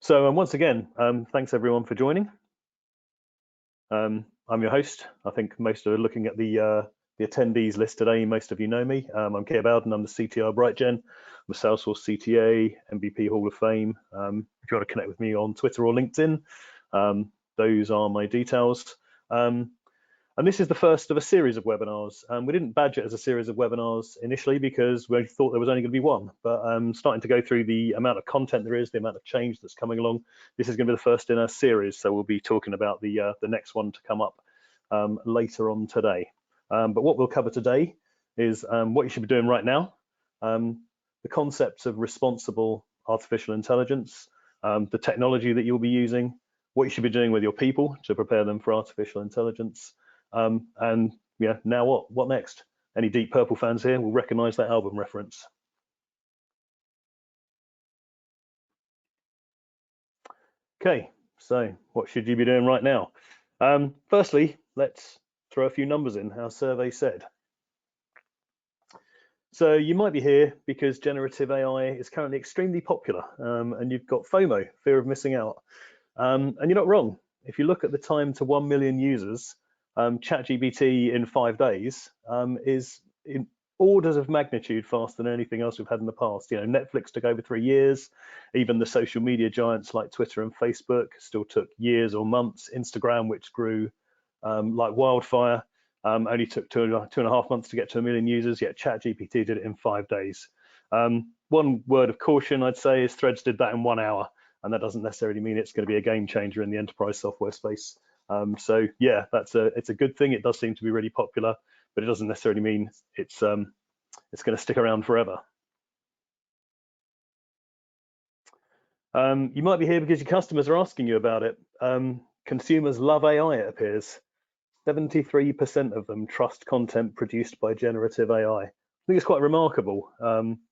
So once again, thanks everyone for joining. I'm your host. I think most are looking at the attendees list today. Most of you know me. I'm Keir Bowden. I'm the CTO of BrightGen. I'm a Salesforce CTA, MVP Hall of Fame. If you want to connect with me on Twitter or LinkedIn, those are my details. And this is the first of a series of webinars. We didn't badge it as a series of webinars initially because we thought there was only going to be one, but starting to go through the amount of content there is, the amount of change that's coming along, this is going to be the first in a series. So we'll be talking about the next one to come up later on today. But what we'll cover today is what you should be doing right now, the concepts of responsible artificial intelligence, the technology that you'll be using, what you should be doing with your people to prepare them for artificial intelligence, and yeah, now what next? Any Deep Purple fans here will recognize that album reference. Okay, so what should you be doing right now? Firstly, let's throw a few numbers in, our survey said. So you might be here because generative AI is currently extremely popular, and you've got FOMO, fear of missing out. And you're not wrong. If you look at the time to 1 million users, ChatGPT in 5 days is in orders of magnitude faster than anything else we've had in the past. You know, Netflix took over 3 years. Even the social media giants like Twitter and Facebook still took years or months. Instagram, which grew like wildfire, only took two and a half months to get to 1 million users, yet ChatGPT did it in 5 days. One word of caution I'd say is Threads did that in 1 hour, and that doesn't necessarily mean it's going to be a game changer in the enterprise software space. So yeah, it's a good thing. It does seem to be really popular, but it doesn't necessarily mean it's going to stick around forever. You might be here because your customers are asking you about it. Consumers love AI, it appears. 73% of them trust content produced by generative AI. I think it's quite remarkable,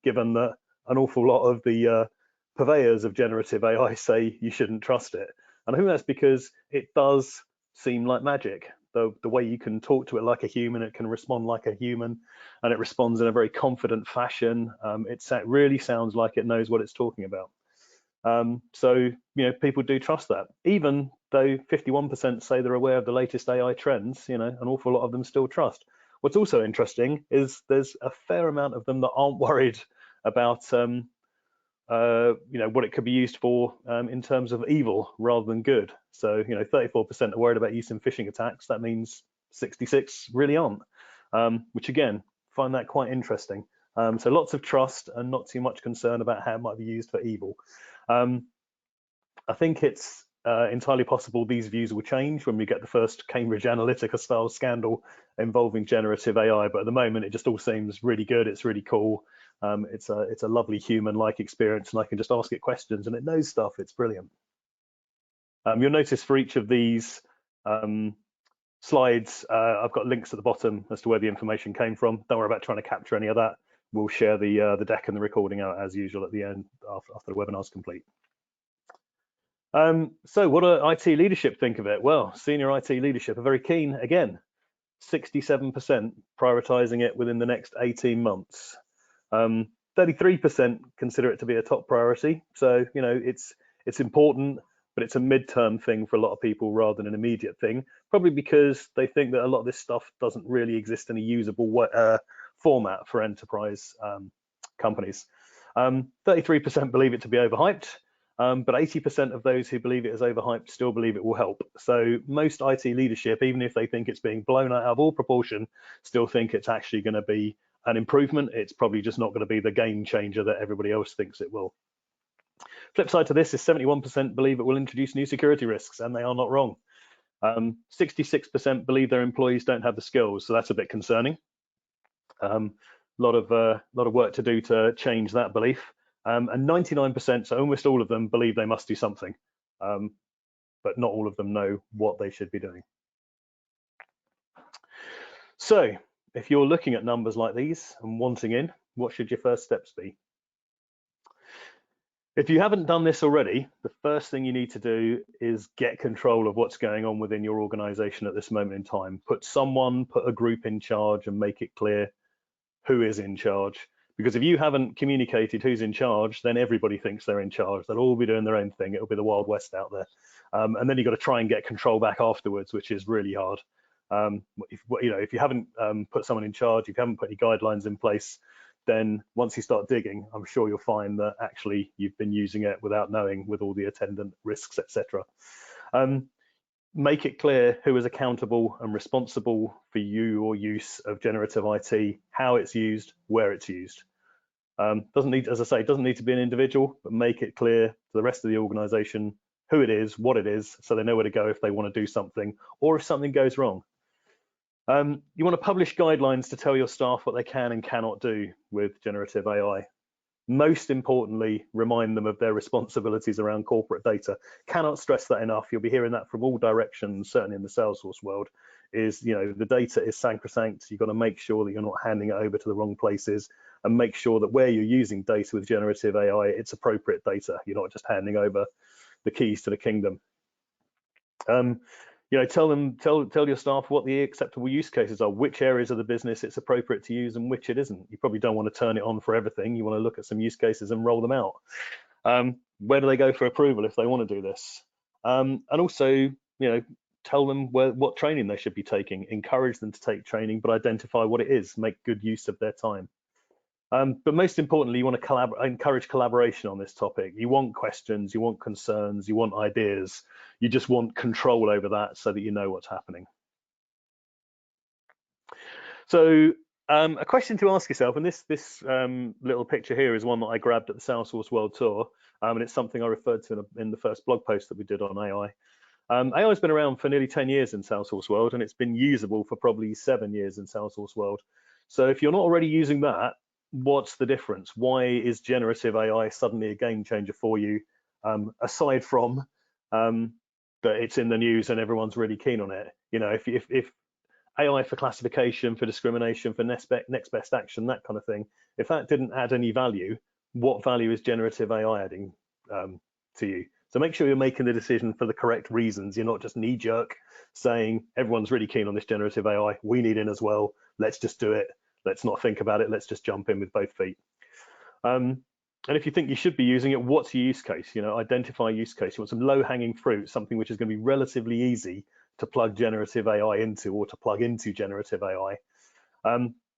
given that an awful lot of the purveyors of generative AI say you shouldn't trust it. And I think that's because it does seem like magic. The way you can talk to it like a human, it can respond like a human, and it responds in a very confident fashion. It really sounds like it knows what it's talking about. So, you know, people do trust that, even though 51% say they're aware of the latest AI trends. You know, an awful lot of them still trust. What's also interesting is there's a fair amount of them that aren't worried about you know, what it could be used for in terms of evil rather than good. So, you know, 34% are worried about use in phishing attacks. That means 66 really aren't, which again, find that quite interesting. So lots of trust and not too much concern about how it might be used for evil. I think it's entirely possible these views will change when we get the first Cambridge Analytica style scandal involving generative AI, but at the moment it just all seems really good. It's really cool. It's a lovely human-like experience, and I can just ask it questions and it knows stuff. It's brilliant. You'll notice for each of these slides, I've got links at the bottom as to where the information came from. Don't worry about trying to capture any of that. We'll share the deck and the recording out as usual at the end after the webinar's complete. So what do IT leadership think of it? Well, senior IT leadership are very keen, again, 67% prioritizing it within the next 18 months. 33% consider it to be a top priority. So, you know, it's important, but it's a midterm thing for a lot of people rather than an immediate thing, probably because they think that a lot of this stuff doesn't really exist in a usable format for enterprise companies. 33% believe it to be overhyped, but 80% of those who believe it is overhyped still believe it will help. So most IT leadership, even if they think it's being blown out of all proportion, still think it's actually going to be an improvement. It's probably just not going to be the game changer that everybody else thinks it will. Flip side to this is 71% believe it will introduce new security risks, and they are not wrong. 66% believe their employees don't have the skills, so that's a bit concerning. A lot of work to do to change that belief. And 99%, so almost all of them, believe they must do something, but not all of them know what they should be doing. So if you're looking at numbers like these and wanting in, what should your first steps be? If you haven't done this already, the first thing you need to do is get control of what's going on within your organization at this moment in time. Put a group in charge and make it clear who is in charge, Because if you haven't communicated who's in charge, then everybody thinks they're in charge. They'll all be doing their own thing. It'll be the Wild West out there. And then you've got to try and get control back afterwards, which is really hard. If you haven't put someone in charge, if you haven't put any guidelines in place, then once you start digging, I'm sure you'll find that actually you've been using it without knowing, with all the attendant risks, etc. Make it clear who is accountable and responsible for your use of generative IT, how it's used, where it's used. Doesn't need, as I say, doesn't need to be an individual, but make it clear to the rest of the organization who it is, what it is, so they know where to go if they want to do something or if something goes wrong. You want to publish guidelines to tell your staff what they can and cannot do with generative AI. Most importantly, remind them of their responsibilities around corporate data. Cannot stress that enough. You'll be hearing that from all directions, certainly in the Salesforce world, is, the data is sacrosanct. You've got to make sure that you're not handing it over to the wrong places, and make sure that where you're using data with generative AI, it's appropriate data. You're not just handing over the keys to the kingdom. Tell your staff what the acceptable use cases are, which areas of the business it's appropriate to use and which it isn't. You probably don't want to turn it on for everything. You want to look at some use cases and roll them out. Where do they go for approval if they want to do this? And also, tell them what training they should be taking. Encourage them to take training, but identify what it is. Make good use of their time. But most importantly, you want to encourage collaboration on this topic. You want questions, you want concerns, you want ideas. You just want control over that so that you know what's happening. So a question to ask yourself, and this little picture here is one that I grabbed at the Salesforce World Tour, and it's something I referred to in the first blog post that we did on AI. AI has been around for nearly 10 years in Salesforce World, and it's been usable for probably 7 years in Salesforce World. So if you're not already using that, what's the difference? Why is generative AI suddenly a game changer for you, aside from that it's in the news and everyone's really keen on it? If AI for classification, for discrimination, for next best action, that kind of thing, if that didn't add any value, what value is generative AI adding to you? So make sure you're making the decision for the correct reasons. You're not just knee-jerk saying everyone's really keen on this generative AI, we need in as well, let's just do it. Let's not think about it. Let's just jump in with both feet. And if you think you should be using it, what's your use case? Identify use case. You want some low-hanging fruit, something which is going to be relatively easy to plug generative AI into, or to plug into generative AI.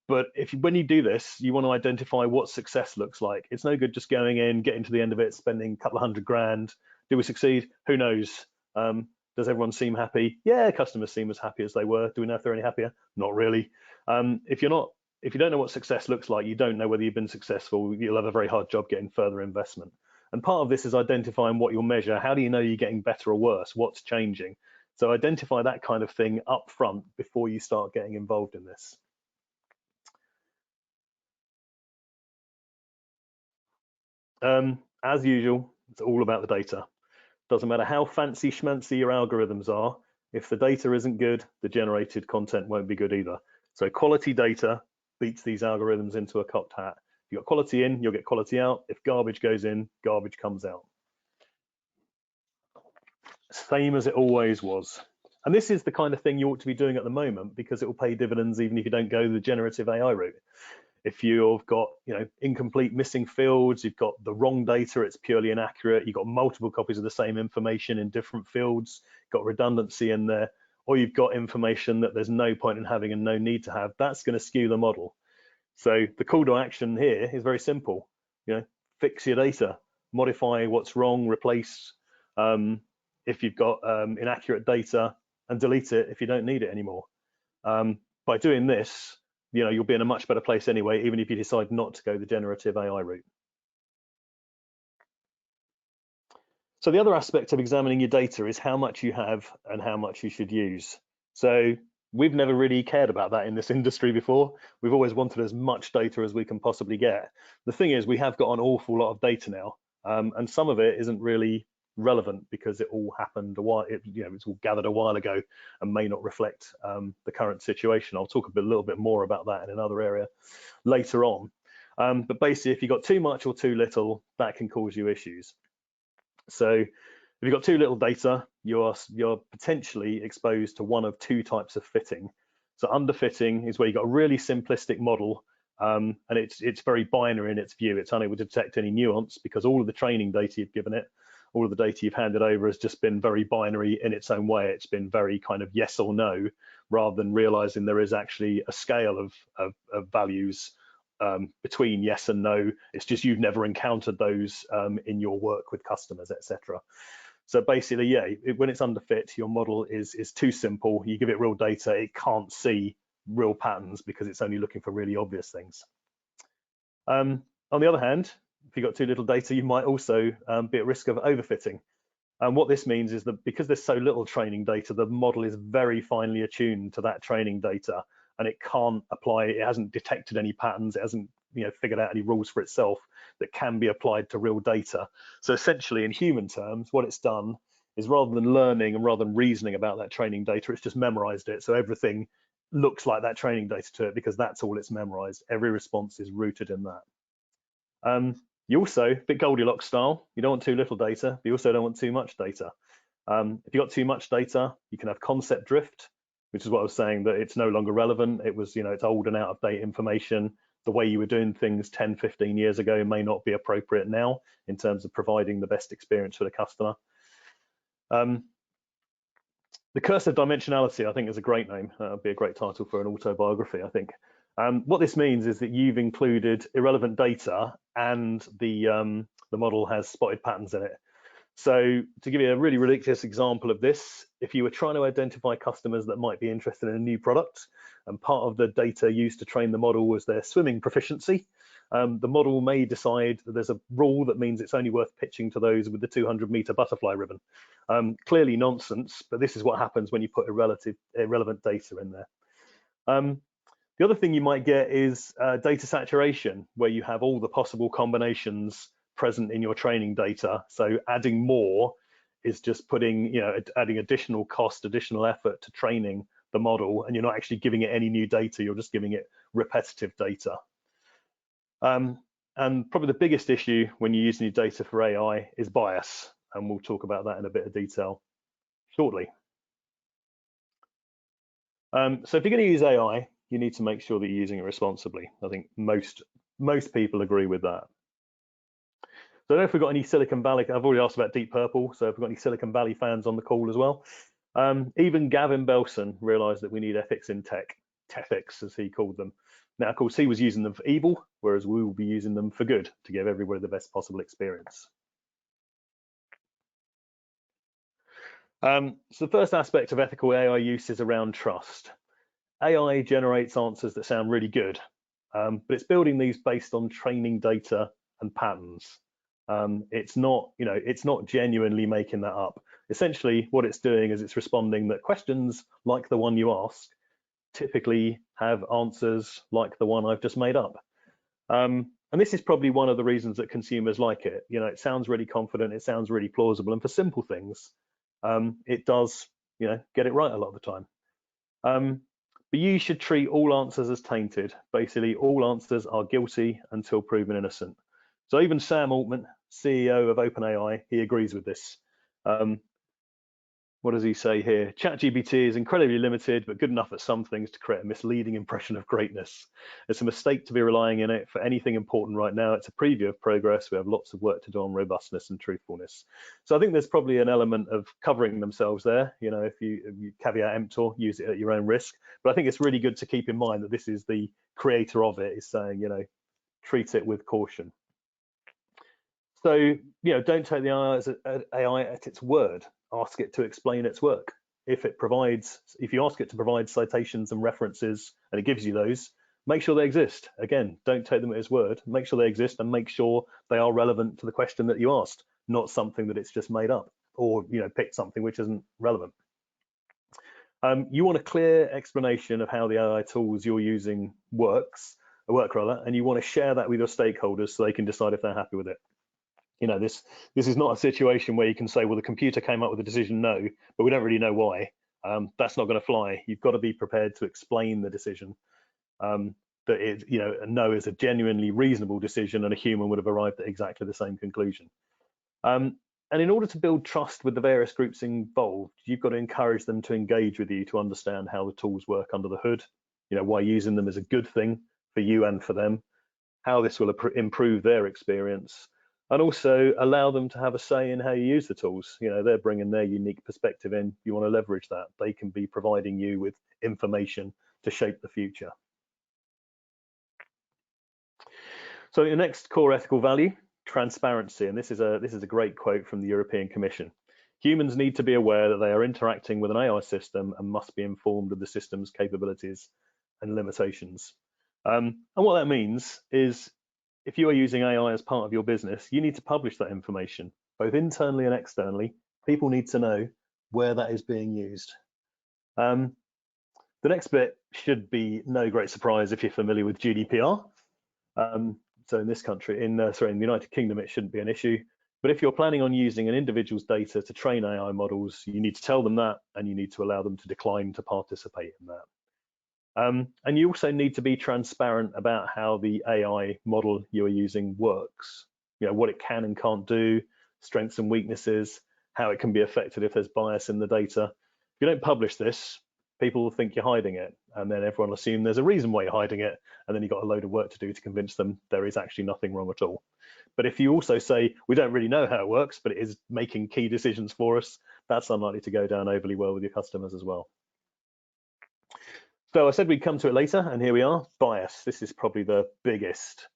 But when you do this, you want to identify what success looks like. It's no good just going in, getting to the end of it, spending a couple of $100,000. Do we succeed? Who knows? Does everyone seem happy? Yeah, customers seem as happy as they were. Do we know if they're any happier? Not really. If you don't know what success looks like, you don't know whether you've been successful, you'll have a very hard job getting further investment. And part of this is identifying what you'll measure. How do you know you're getting better or worse? What's changing? So identify that kind of thing up front before you start getting involved in this. As usual, it's all about the data. Doesn't matter how fancy schmancy your algorithms are, if the data isn't good, the generated content won't be good either. So quality data beats these algorithms into a cocked hat. If you've got quality in, you'll get quality out. If garbage goes in, garbage comes out. Same as it always was. And this is the kind of thing you ought to be doing at the moment, because it will pay dividends even if you don't go the generative AI route. If you've got incomplete, missing fields, you've got the wrong data, it's purely inaccurate, you've got multiple copies of the same information in different fields, got redundancy in there, or you've got information that there's no point in having and no need to have, that's going to skew the model. So the call to action here is very simple. Fix your data, modify what's wrong, replace if you've got inaccurate data, and delete it if you don't need it anymore. By doing this, you'll be in a much better place anyway, even if you decide not to go the generative AI route. So the other aspect of examining your data is how much you have and how much you should use. So we've never really cared about that in this industry before. We've always wanted as much data as we can possibly get. The thing is, we have got an awful lot of data now, and some of it isn't really relevant because it all happened a while, it's all gathered a while ago and may not reflect the current situation. I'll talk a little bit more about that in another area later on. But basically, if you've got too much or too little, that can cause you issues. So if you've got too little data, you're potentially exposed to one of two types of fitting. So underfitting is where you've got a really simplistic model and it's very binary in its view. It's unable to detect any nuance because all of the training data you've given it, all of the data you've handed over has just been very binary in its own way. It's been very kind of yes or no, rather than realizing there is actually a scale of values between yes and no. It's just you've never encountered those in your work with customers, etc. So basically, yeah, when it's underfit, your model is too simple. You give it real data, it can't see real patterns because it's only looking for really obvious things. On the other hand, if you've got too little data, you might also be at risk of overfitting. And what this means is that because there's so little training data, the model is very finely attuned to that training data, and it can't apply, it hasn't detected any patterns, it hasn't figured out any rules for itself that can be applied to real data. So essentially, in human terms, what it's done is rather than learning and rather than reasoning about that training data, it's just memorized it. So everything looks like that training data to it because that's all it's memorized. Every response is rooted in that. You also, a bit Goldilocks style, you don't want too little data, but you also don't want too much data. If you've got too much data, you can have concept drift, which is what I was saying, that it's no longer relevant. It was, it's old and out of date information. The way you were doing things 10, 15 years ago may not be appropriate now in terms of providing the best experience for the customer. The curse of dimensionality, I think, is a great name. That'd be a great title for an autobiography, I think. What this means is that you've included irrelevant data and the model has spotted patterns in it. So to give you a really ridiculous example of this, if you were trying to identify customers that might be interested in a new product, and part of the data used to train the model was their swimming proficiency, the model may decide that there's a rule that means it's only worth pitching to those with the 200-meter butterfly ribbon. Clearly nonsense, but this is what happens when you put irrelevant data in there. The other thing you might get is data saturation, where you have all the possible combinations present in your training data. So adding more is just putting, adding additional cost, additional effort to training the model, and you're not actually giving it any new data, you're just giving it repetitive data. And probably the biggest issue when you use new data for AI is bias, and we'll talk about that in a bit of detail shortly. So if you're going to use AI, you need to make sure that you're using it responsibly. I think most people agree with that. So I don't know if we've got any Silicon Valley, I've already asked about Deep Purple, so if we've got any Silicon Valley fans on the call as well. Even Gavin Belson realized that we need ethics in tech, ethics as he called them. Now, of course, he was using them for evil, whereas we will be using them for good to give everybody the best possible experience. So the first aspect of ethical AI use is around trust. AI generates answers that sound really good, but it's building these based on training data and patterns. It's not genuinely making that up. Essentially, what it's doing is it's responding that questions like the one you ask typically have answers like the one I've just made up. And this is probably one of the reasons that consumers like it. It sounds really confident, it sounds really plausible, and for simple things, it does, get it right a lot of the time. But you should treat all answers as tainted. Basically, all answers are guilty until proven innocent. So even Sam Altman, CEO of OpenAI, he agrees with this. What does he say here? ChatGPT is incredibly limited, but good enough at some things to create a misleading impression of greatness. It's a mistake to be relying on it for anything important right now. It's a preview of progress. We have lots of work to do on robustness and truthfulness. So I think there's probably an element of covering themselves there. If you caveat emptor, use it at your own risk. But I think it's really good to keep in mind that this is the creator of it is saying, treat it with caution. So, don't take the AI at its word. Ask it to explain its work. If you ask it to provide citations and references and it gives you those, make sure they exist. Again, don't take them at its word. Make sure they exist and make sure they are relevant to the question that you asked, not something that it's just made up or picked something which isn't relevant. You want a clear explanation of how the AI tools you're using work, and you want to share that with your stakeholders so they can decide if they're happy with it. This is not a situation where you can say, well, the computer came up with a decision no, but we don't really know why. That's not going to fly. You've got to be prepared to explain the decision. That a no is a genuinely reasonable decision, and a human would have arrived at exactly the same conclusion. And in order to build trust with the various groups involved, you've got to encourage them to engage with you to understand how the tools work under the hood. Why using them is a good thing for you and for them, how this will improve their experience, and also allow them to have a say in how you use the tools. You know, they're bringing their unique perspective in. You want to leverage that. They can be providing you with information to shape the future. So your next core ethical value, transparency, and this is a great quote from the European Commission. Humans need to be aware that they are interacting with an AI system and must be informed of the system's capabilities and limitations. And what that means is, if you are using AI as part of your business, you need to publish that information, both internally and externally. People need to know where that is being used. The next bit should be no great surprise if you're familiar with GDPR. So in this country, in the United Kingdom, it shouldn't be an issue. But if you're planning on using an individual's data to train AI models, you need to tell them that, and you need to allow them to decline to participate in that. And you also need to be transparent about how the AI model you are using works. You know, what it can and can't do, strengths and weaknesses, how it can be affected if there's bias in the data. If you don't publish this, people will think you're hiding it, and then everyone will assume there's a reason why you're hiding it, and then you've got a load of work to do to convince them there is actually nothing wrong at all. But if you also say, we don't really know how it works, but it is making key decisions for us, that's unlikely to go down overly well with your customers as well. So I said we'd come to it later, and here we are. Bias. This is probably the biggest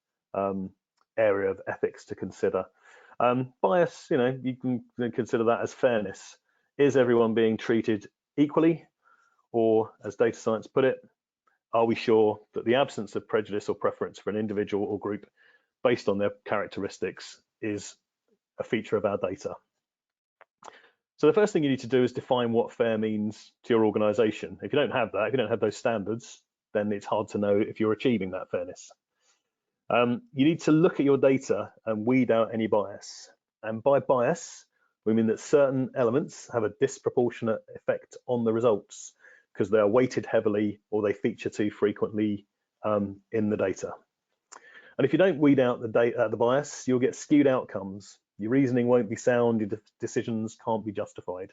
area of ethics to consider. Bias, you know, you can consider that as fairness. Is everyone being treated equally? Or, as data science put it, are we sure that the absence of prejudice or preference for an individual or group based on their characteristics is a feature of our data? So the first thing you need to do is define what fair means to your organization. If you don't have that, if you don't have those standards, then it's hard to know if you're achieving that fairness. You need to look at your data and weed out any bias. And by bias, we mean that certain elements have a disproportionate effect on the results because they are weighted heavily or they feature too frequently in the data. And if you don't weed out the bias, you'll get skewed outcomes. Your reasoning won't be sound, your decisions can't be justified.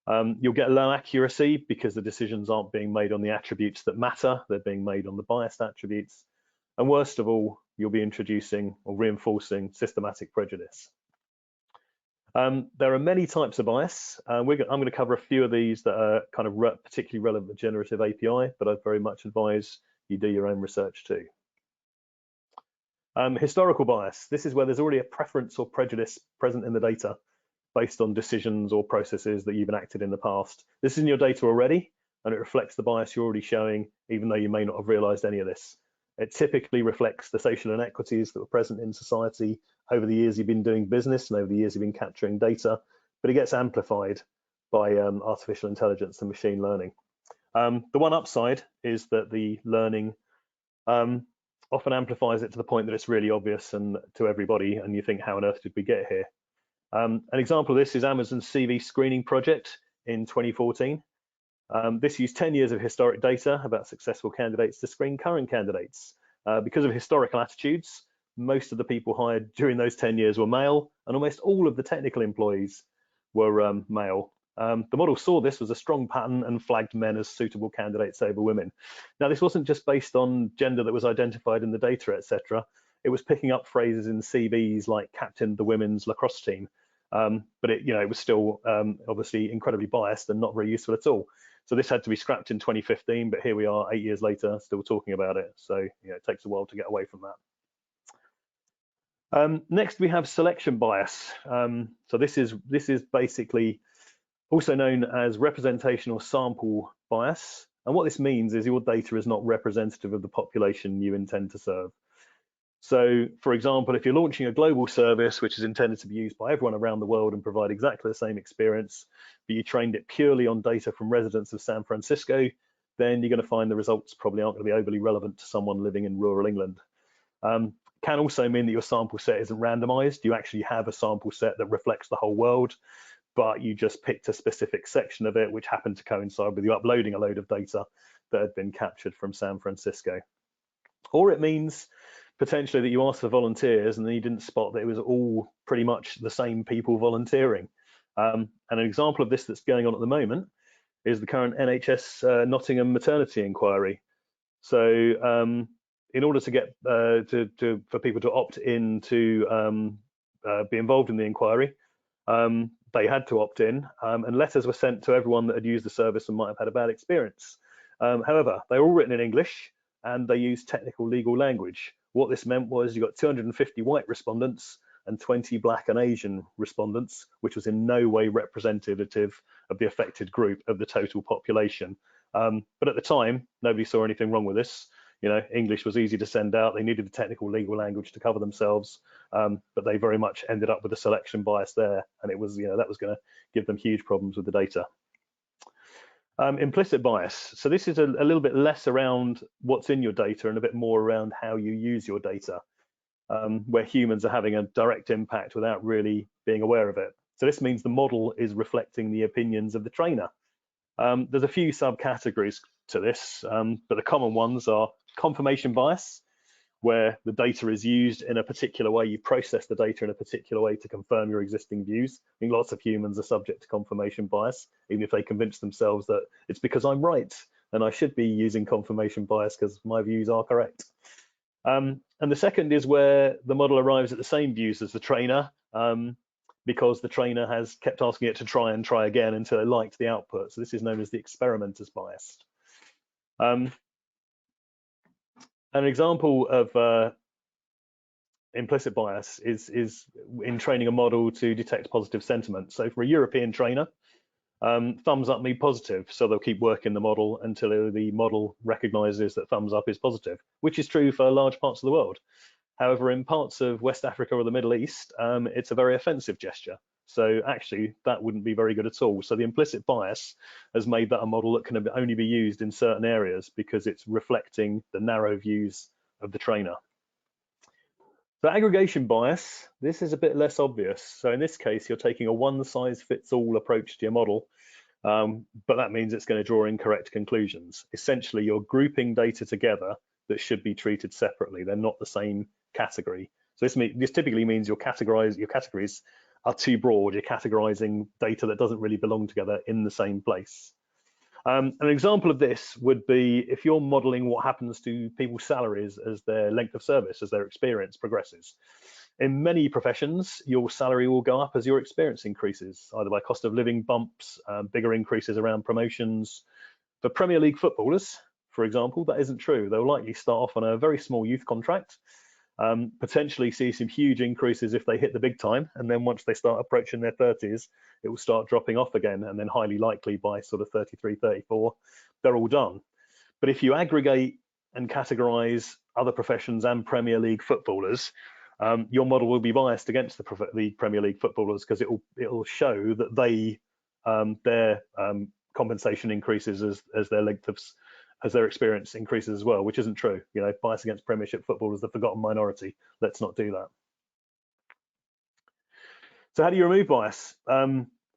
You'll get low accuracy because the decisions aren't being made on the attributes that matter, they're being made on the biased attributes. And worst of all, you'll be introducing or reinforcing systematic prejudice. There are many types of bias. I'm going to cover a few of these that are kind of particularly relevant to generative API, but I'd very much advise you do your own research too. Historical bias. This is where there's already a preference or prejudice present in the data based on decisions or processes that you've enacted in the past. This is in your data already, and it reflects the bias you're already showing, even though you may not have realized any of this. It typically reflects the social inequities that were present in society over the years you've been doing business and over the years you've been capturing data, but it gets amplified by artificial intelligence and machine learning. The one upside is that the learning often amplifies it to the point that it's really obvious and to everybody, and you think, how on earth did we get here? An example of this is Amazon's CV screening project in 2014. This used 10 years of historic data about successful candidates to screen current candidates. Because of historical attitudes, most of the people hired during those 10 years were male, and almost all of the technical employees were male. The model saw this was a strong pattern and flagged men as suitable candidates over women. Now, this wasn't just based on gender that was identified in the data, etc. It was picking up phrases in CVs like captained the women's lacrosse team, but it was still obviously incredibly biased and not very useful at all. So this had to be scrapped in 2015, but here we are 8 years later, still talking about it. So it takes a while to get away from that. Next, we have selection bias. So this is basically also known as representational sample bias. And what this means is your data is not representative of the population you intend to serve. So, for example, if you're launching a global service which is intended to be used by everyone around the world and provide exactly the same experience, but you trained it purely on data from residents of San Francisco, then you're going to find the results probably aren't going to be overly relevant to someone living in rural England. Can also mean that your sample set isn't randomized. You actually have a sample set that reflects the whole world, but you just picked a specific section of it which happened to coincide with you uploading a load of data that had been captured from San Francisco. Or it means potentially that you asked for volunteers and then you didn't spot that it was all pretty much the same people volunteering. And an example of this that's going on at the moment is the current NHS Nottingham maternity inquiry. So in order to get for people to opt in to be involved in the inquiry, they had to opt in, and letters were sent to everyone that had used the service and might have had a bad experience. However, they were all written in English and they used technical legal language. What this meant was you got 250 white respondents and 20 Black and Asian respondents, which was in no way representative of the affected group of the total population. But at the time, nobody saw anything wrong with this. You know, English was easy to send out. They needed the technical legal language to cover themselves, but they very much ended up with a selection bias there, and it was, you know, that was going to give them huge problems with the data. Implicit bias. So this is a little bit less around what's in your data and a bit more around how you use your data, where humans are having a direct impact without really being aware of it. So this means the model is reflecting the opinions of the trainer. There's a few subcategories to this, but the common ones are confirmation bias, where the data is used in a particular way, you process the data in a particular way to confirm your existing views. I think lots of humans are subject to confirmation bias, even if they convince themselves that it's because I'm right and I should be using confirmation bias because my views are correct. And the second is where the model arrives at the same views as the trainer, because the trainer has kept asking it to try and try again until it liked the output. So this is known as the experimenter's bias. An example of implicit bias is in training a model to detect positive sentiment. So for a European trainer, thumbs up mean positive, so they'll keep working the model until the model recognizes that thumbs up is positive, which is true for large parts of the world. However, in parts of West Africa or the Middle East, it's a very offensive gesture. So actually, that wouldn't be very good at all. So the implicit bias has made that a model that can only be used in certain areas because it's reflecting the narrow views of the trainer. So aggregation bias, this is a bit less obvious. So in this case, you're taking a one-size-fits-all approach to your model, but that means it's going to draw incorrect conclusions. Essentially, you're grouping data together that should be treated separately. They're not the same category. So this typically means your categories are too broad. You're categorizing data that doesn't really belong together in the same place. An example of this would be if you're modeling what happens to people's salaries as their length of service, as their experience progresses. In many professions, your salary will go up as your experience increases, either by cost of living bumps, bigger increases around promotions. For Premier League footballers, for example, that isn't true. They'll likely start off on a very small youth contract, potentially see some huge increases if they hit the big time, and then once they start approaching their 30s, it will start dropping off again, and then highly likely by sort of 33, 34, they're all done. But if you aggregate and categorize other professions and Premier League footballers, your model will be biased against the Premier League footballers because it'll show that their compensation increases as their length of as their experience increases as well, which isn't true. You know, bias against Premiership football is the forgotten minority. Let's not do that. So how do you remove bias?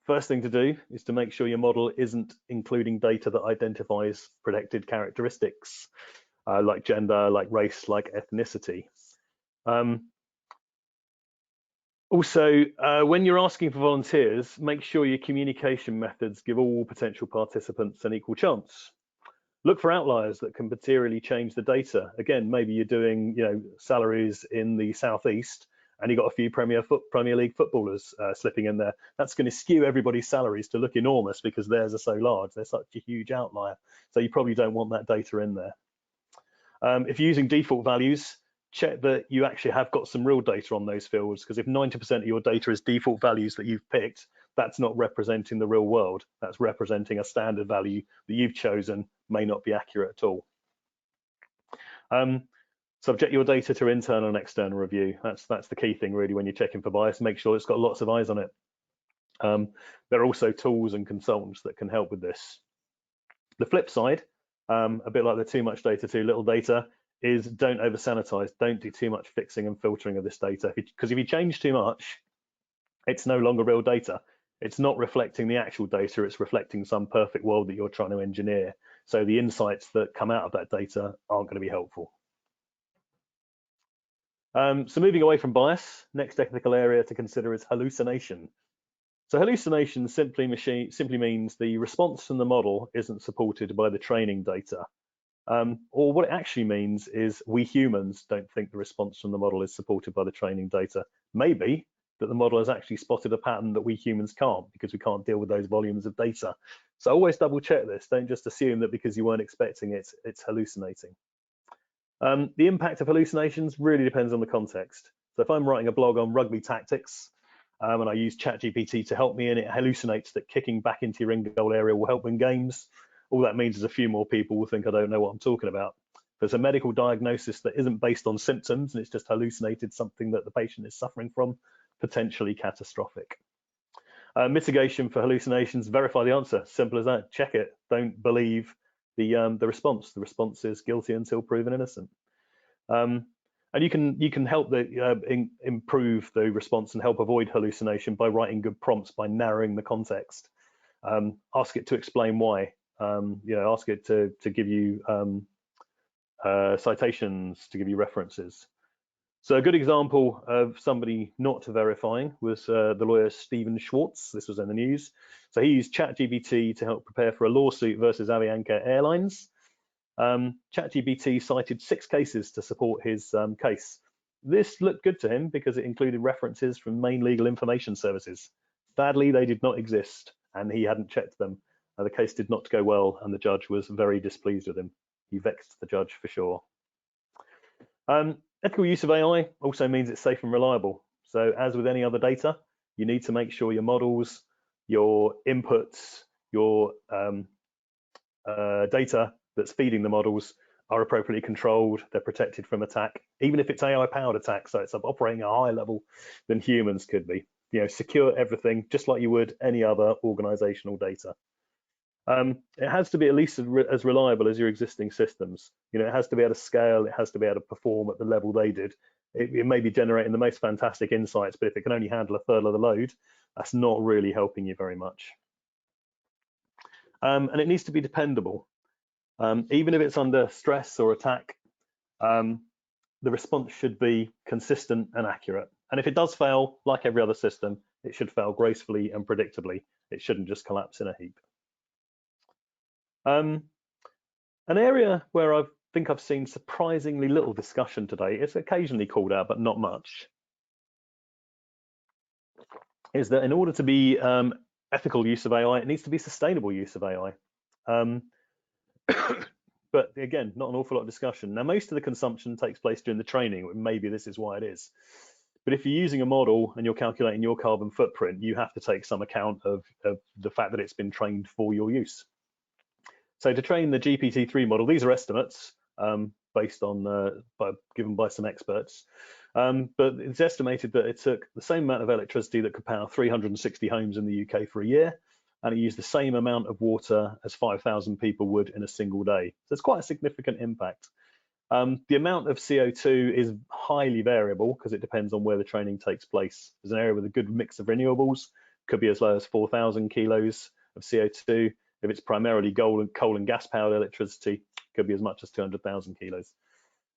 First thing to do is to make sure your model isn't including data that identifies protected characteristics, like gender, like race, like ethnicity. Also, when you're asking for volunteers, make sure your communication methods give all potential participants an equal chance. Look for outliers that can materially change the data. Again, maybe you're doing, you know, salaries in the southeast, and you've got a few Premier League footballers slipping in there. That's going to skew everybody's salaries to look enormous because theirs are so large. They're such a huge outlier. So you probably don't want that data in there. If you're using default values, check that you actually have got some real data on those fields, because if 90% of your data is default values that you've picked, that's not representing the real world. That's representing a standard value that you've chosen, may not be accurate at all. Subject your data to internal and external review. That's the key thing really when you're checking for bias. Make sure it's got lots of eyes on it. There are also tools and consultants that can help with this. The flip side, a bit like the too much data, too little data, is don't over sanitize. Don't do too much fixing and filtering of this data, because if you change too much, it's no longer real data. It's not reflecting the actual data, it's reflecting some perfect world that you're trying to engineer. So the insights that come out of that data aren't going to be helpful. So moving away from bias, next technical area to consider is hallucination. So hallucination simply means the response from the model isn't supported by the training data. Or what it actually means is we humans don't think the response from the model is supported by the training data. Maybe that the model has actually spotted a pattern that we humans can't, because we can't deal with those volumes of data. So always double check this. Don't just assume that because you weren't expecting it, it's hallucinating. The impact of hallucinations really depends on the context. So if I'm writing a blog on rugby tactics, and I use ChatGPT to help me, and it hallucinates that kicking back into your end goal area will help win games, all that means is a few more people will think I don't know what I'm talking about. If it's a medical diagnosis that isn't based on symptoms and it's just hallucinated something that the patient is suffering from, potentially catastrophic. Mitigation for hallucinations: verify the answer. Simple as that. Check it. Don't believe the response. The response is guilty until proven innocent. And you can help improve the response and help avoid hallucination by writing good prompts, by narrowing the context. Ask it to explain why. Ask it to give you citations, to give you references. So a good example of somebody not verifying was the lawyer Stephen Schwartz. This was in the news. So he used ChatGPT to help prepare for a lawsuit versus Avianca Airlines. ChatGPT cited 6 cases to support his case. This looked good to him because it included references from main legal information services. Sadly, they did not exist, and he hadn't checked them. The case did not go well, and the judge was very displeased with him. He vexed the judge for sure. Ethical use of AI also means it's safe and reliable. So as with any other data, you need to make sure your models, your inputs, your data that's feeding the models are appropriately controlled, they're protected from attack, even if it's AI-powered attack, so it's operating at a higher level than humans could be. Secure everything just like you would any other organizational data. It has to be at least as reliable as your existing systems. It has to be able to scale, it has to be able to perform at the level they did. It may be generating the most fantastic insights, but if it can only handle a third of the load, that's not really helping you very much. And it needs to be dependable. Even if it's under stress or attack, the response should be consistent and accurate. And if it does fail, like every other system, it should fail gracefully and predictably. It shouldn't just collapse in a heap. An area where I think I've seen surprisingly little discussion today, it's occasionally called out, but not much, is that in order to be ethical use of AI, it needs to be sustainable use of AI. But again, not an awful lot of discussion. Now, most of the consumption takes place during the training. Maybe this is why it is. But if you're using a model and you're calculating your carbon footprint, you have to take some account of the fact that it's been trained for your use. So to train the GPT-3 model, these are estimates based on given by some experts. But it's estimated that it took the same amount of electricity that could power 360 homes in the UK for a year, and it used the same amount of water as 5,000 people would in a single day. So it's quite a significant impact. The amount of CO2 is highly variable because it depends on where the training takes place. There's an area with a good mix of renewables, could be as low as 4,000 kilos of CO2. If it's primarily coal and gas powered electricity, could be as much as 200,000 kilos.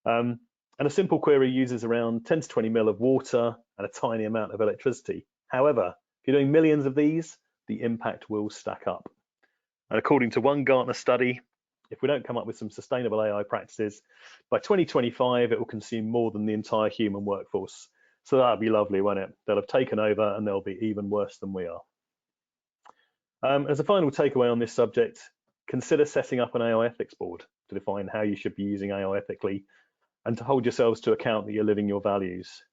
And a simple query uses around 10 to 20 mil of water and a tiny amount of electricity. However, if you're doing millions of these, the impact will stack up. And according to one Gartner study, if we don't come up with some sustainable AI practices, by 2025, it will consume more than the entire human workforce. So that'd be lovely, won't it? They'll have taken over and they'll be even worse than we are. As a final takeaway on this subject, consider setting up an AI ethics board to define how you should be using AI ethically and to hold yourselves to account that you're living your values.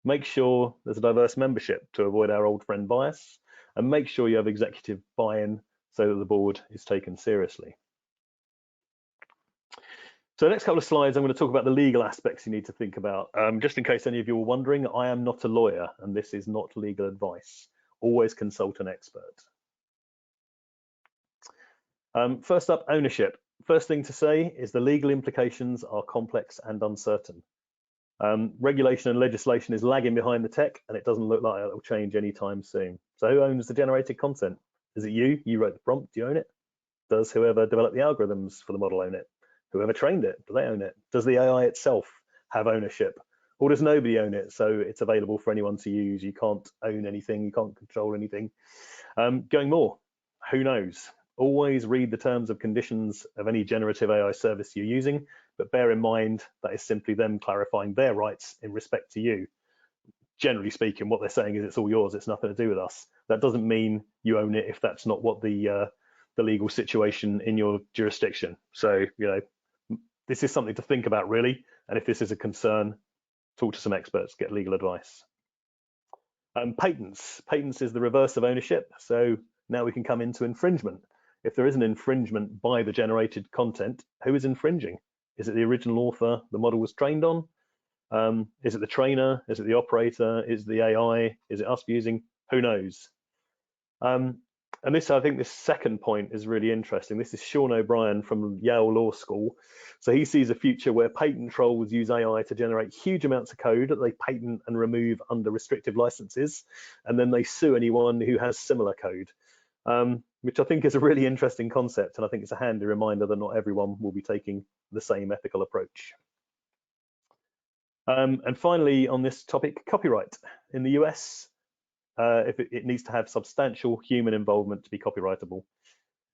Make sure there's a diverse membership to avoid our old friend bias, and make sure you have executive buy-in so that the board is taken seriously. So the next couple of slides, I'm going to talk about the legal aspects you need to think about. Just in case any of you are wondering, I am not a lawyer and this is not legal advice. Always consult an expert. First up, ownership. First thing to say is the legal implications are complex and uncertain. Regulation and legislation is lagging behind the tech, and it doesn't look like it will change anytime soon. So who owns the generated content? Is it you? You wrote the prompt, do you own it? Does whoever developed the algorithms for the model own it? Whoever trained it, do they own it? Does the AI itself have ownership? Or does nobody own it, so it's available for anyone to use? You can't own anything, you can't control anything. Going more, who knows? Always read the terms and conditions of any generative AI service you're using, but bear in mind that is simply them clarifying their rights in respect to you. Generally speaking, what they're saying is it's all yours, it's nothing to do with us. That doesn't mean you own it if that's not what the legal situation in your jurisdiction. So, this is something to think about, really. And if this is a concern, talk to some experts, get legal advice. Patents. Patents is the reverse of ownership. So now we can come into infringement. If there is an infringement by the generated content, who is infringing? Is it the original author the model was trained on? Is it the trainer? Is it the operator? Is it the AI? Is it us using? Who knows? And I think this second point is really interesting. This is Sean O'Brien from Yale Law School. So he sees a future where patent trolls use AI to generate huge amounts of code that they patent and remove under restrictive licenses, and then they sue anyone who has similar code, which I think is a really interesting concept. And I think it's a handy reminder that not everyone will be taking the same ethical approach. And finally, on this topic, copyright. In the US, if it needs to have substantial human involvement to be copyrightable.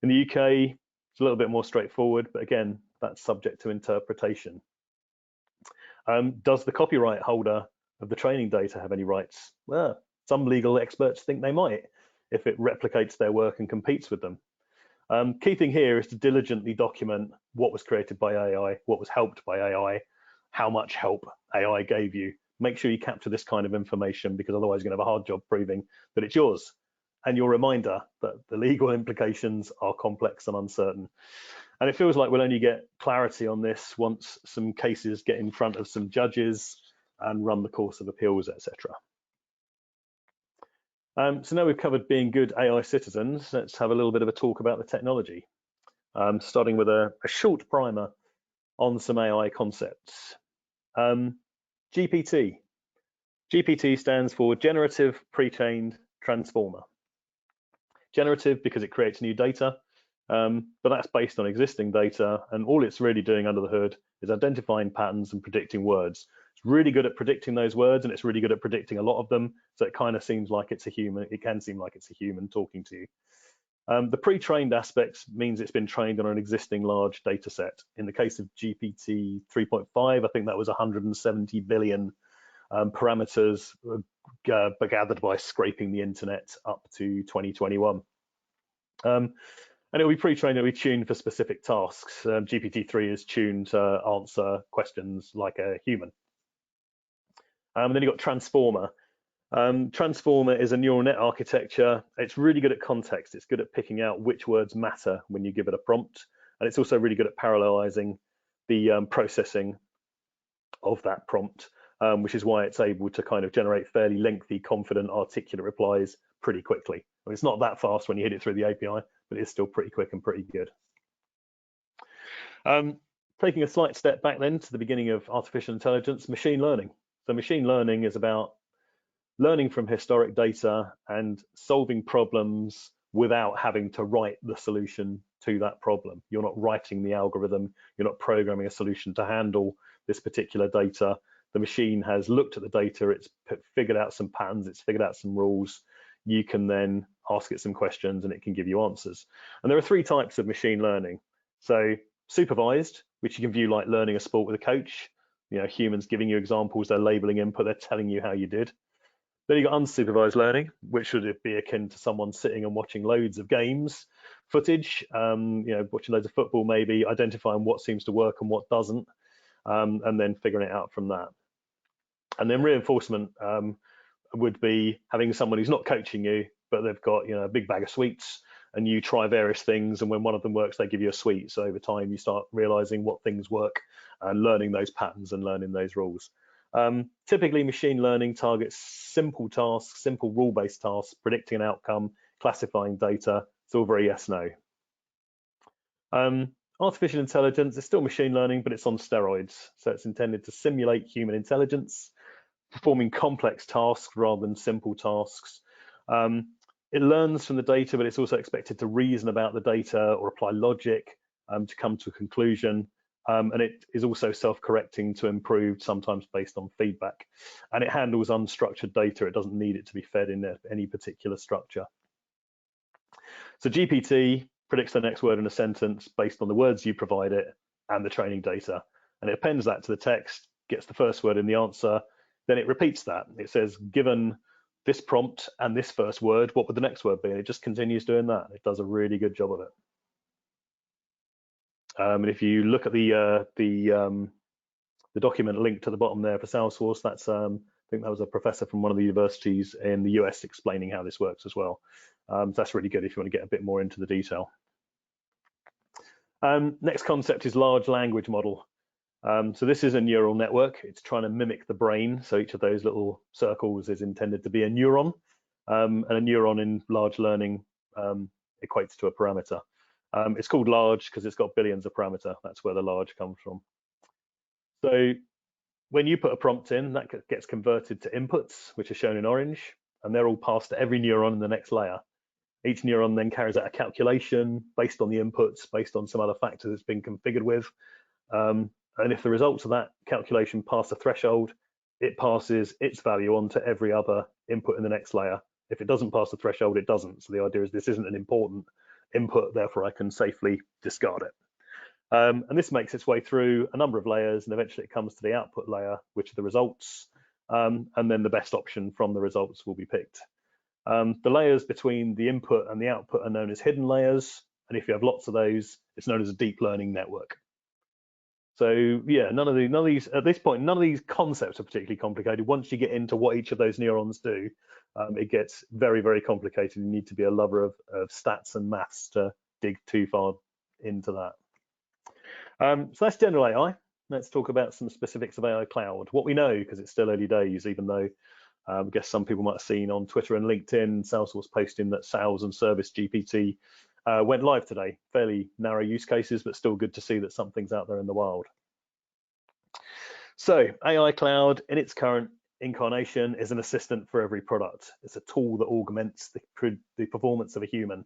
In the UK, it's a little bit more straightforward, but again, that's subject to interpretation. Does the copyright holder of the training data have any rights? Well, some legal experts think they might, if it replicates their work and competes with them. Key thing here is to diligently document what was created by AI, what was helped by AI, how much help AI gave you. Make sure you capture this kind of information, because otherwise you're going to have a hard job proving that it's yours. And your reminder that the legal implications are complex and uncertain. And it feels like we'll only get clarity on this once some cases get in front of some judges and run the course of appeals, etc. So now we've covered being good AI citizens, let's have a little bit of a talk about the technology, starting with a short primer on some AI concepts. GPT. GPT stands for Generative Pre-trained Transformer. Generative because it creates new data, but that's based on existing data, and all it's really doing under the hood is identifying patterns and predicting words. It's really good at predicting those words, and it's really good at predicting a lot of them, so it kind of seems like it's a human. It can seem like it's a human talking to you. The pre-trained aspects means it's been trained on an existing large data set. In the case of GPT 3.5, I think that was 170 billion parameters gathered by scraping the internet up to 2021. And it'll be pre-trained, it'll be tuned for specific tasks. GPT-3 is tuned to answer questions like a human. And then you've got Transformer. Transformer is a neural net architecture. It's really good at context. It's good at picking out which words matter when you give it a prompt. And it's also really good at parallelizing the processing of that prompt, which is why it's able to kind of generate fairly lengthy, confident, articulate replies pretty quickly. I mean, it's not that fast when you hit it through the API, but it's still pretty quick and pretty good. Taking a slight step back then to the beginning of artificial intelligence, machine learning. So machine learning is about learning from historic data and solving problems without having to write the solution to that problem. You're not writing the algorithm, you're not programming a solution to handle this particular data. The machine has looked at the data, it's figured out some patterns, it's figured out some rules. You can then ask it some questions and it can give you answers. And there are three types of machine learning. So supervised, which you can view like learning a sport with a coach. Humans giving you examples, they're labeling input, they're telling you how you did. Then you've got unsupervised learning, which would be akin to someone sitting and watching loads of games footage, watching loads of football, maybe identifying what seems to work and what doesn't, and then figuring it out from that. And then reinforcement would be having someone who's not coaching you, but they've got a big bag of sweets, and you try various things, and when one of them works, they give you a sweet. So over time, you start realizing what things work and learning those patterns and learning those rules. Typically, machine learning targets simple tasks, simple rule-based tasks, predicting an outcome, classifying data. It's all very yes/no. Artificial intelligence is still machine learning, but it's on steroids. So it's intended to simulate human intelligence, performing complex tasks rather than simple tasks. It learns from the data, but it's also expected to reason about the data or apply logic to come to a conclusion. And it is also self-correcting to improve, sometimes based on feedback. And it handles unstructured data. It doesn't need it to be fed in any particular structure. So GPT, predicts the next word in a sentence based on the words you provide it and the training data. And it appends that to the text, gets the first word in the answer, then it repeats that. It says, given this prompt and this first word, what would the next word be? And it just continues doing that. It does a really good job of it. And if you look at the document linked to the bottom there for Salesforce, that's I think that was a professor from one of the universities in the US explaining how this works as well. So that's really good if you want to get a bit more into the detail. Next concept is large language model. So this is a neural network. It's trying to mimic the brain. So each of those little circles is intended to be a neuron, and a neuron in large learning equates to a parameter. It's called large because it's got billions of parameter. That's where the large comes from. So when you put a prompt in, that gets converted to inputs, which are shown in orange, and they're all passed to every neuron in the next layer. Each neuron then carries out a calculation based on the inputs, based on some other factor it's been configured with. And if the results of that calculation pass a threshold, it passes its value on to every other input in the next layer. If it doesn't pass the threshold, it doesn't. So the idea is this isn't an important input, therefore I can safely discard it. And this makes its way through a number of layers, and eventually it comes to the output layer, which are the results, and then the best option from the results will be picked. The layers between the input and the output are known as hidden layers, and if you have lots of those, it's known as a deep learning network. So yeah, none of these at this point, none of these concepts are particularly complicated. Once you get into what each of those neurons do, it gets very, very complicated. You need to be a lover of stats and maths to dig too far into that. So that's general AI. Let's talk about some specifics of AI Cloud. What we know, because it's still early days, even though I guess some people might have seen on Twitter and LinkedIn, Salesforce posting that Sales and Service GPT went live today. Fairly narrow use cases, but still good to see that something's out there in the wild. So AI Cloud in its current incarnation is an assistant for every product. It's a tool that augments the performance of a human.